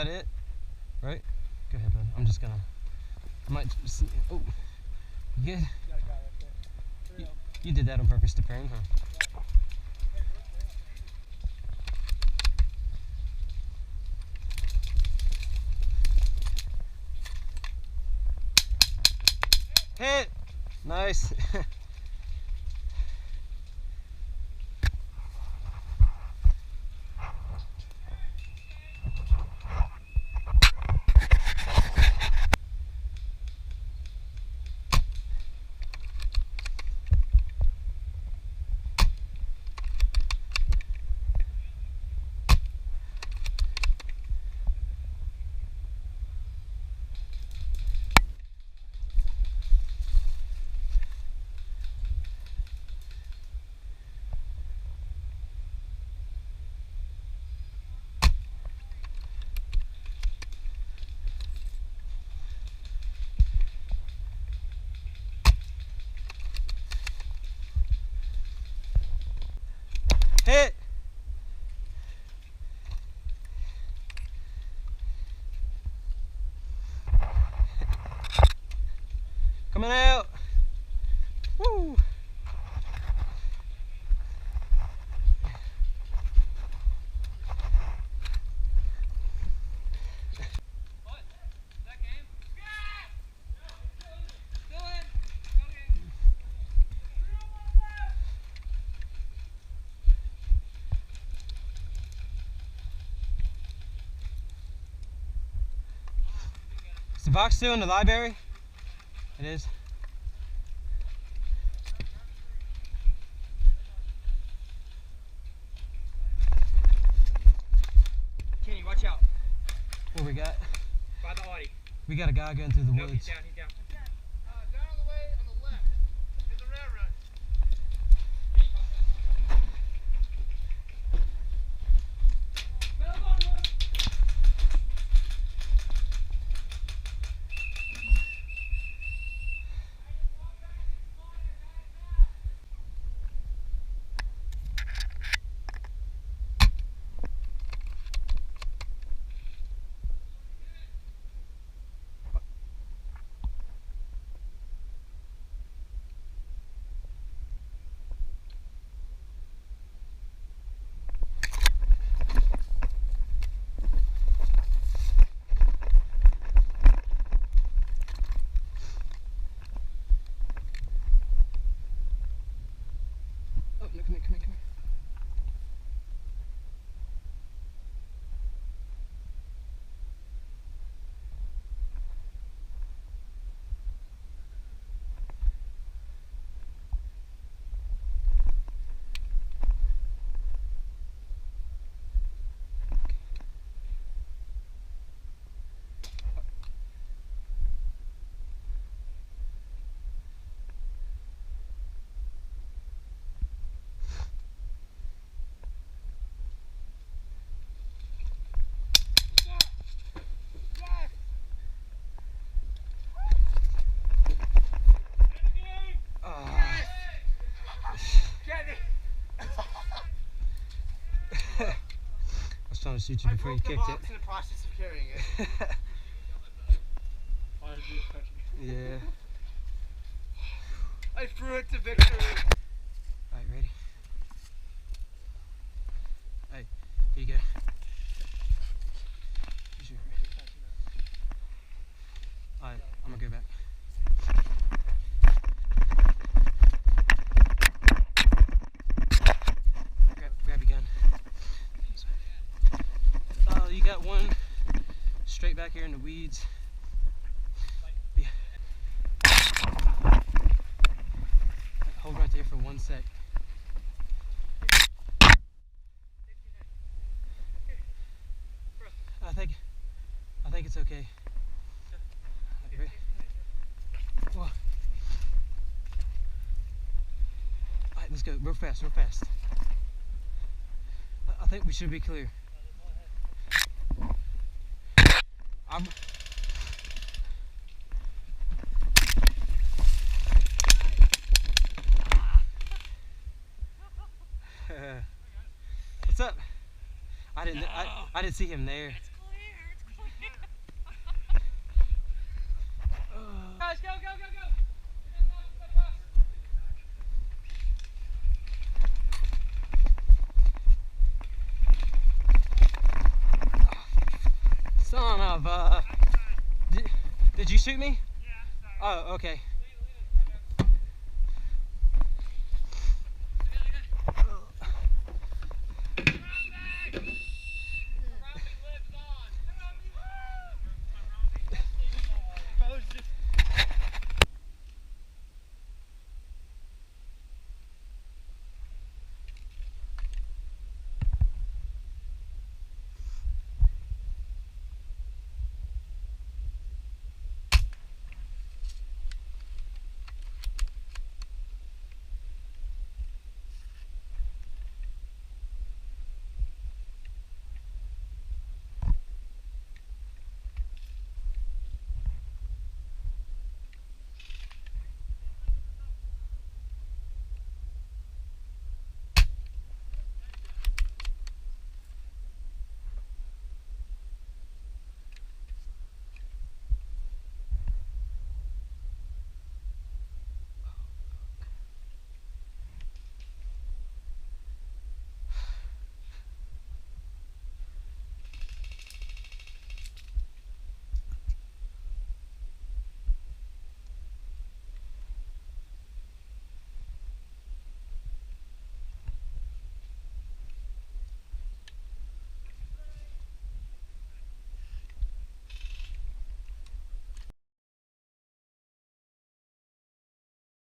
that it? Right? Go ahead, bud. I'm just gonna. I might just. Oh. You good? You did that on purpose to prune, huh? Hit! Nice. Hit! Coming out! Woo! Is the box still in the library? It is. Kenny, watch out. What we got? By the Audi. We got a guy going through the Nope, woods. he's down, he's down. Down on the way on the left is the railroad. Oh, no, come here, come here, come here. I was trying to shoot you before you kicked it. In the process of carrying it. Yeah. I threw it to victory. Alright, ready? Hey, here you go. Alright, I'm gonna go back. Grab your gun. Oh, you got one straight back here in the weeds. Yeah. Hold right there for 1 sec. I think it's okay. Whoa. Alright, let's go real fast, real fast. I think we should be clear. What's up? I didn't see him there. It's clear, it's clear. shoot me? Yeah, sorry. Oh, okay.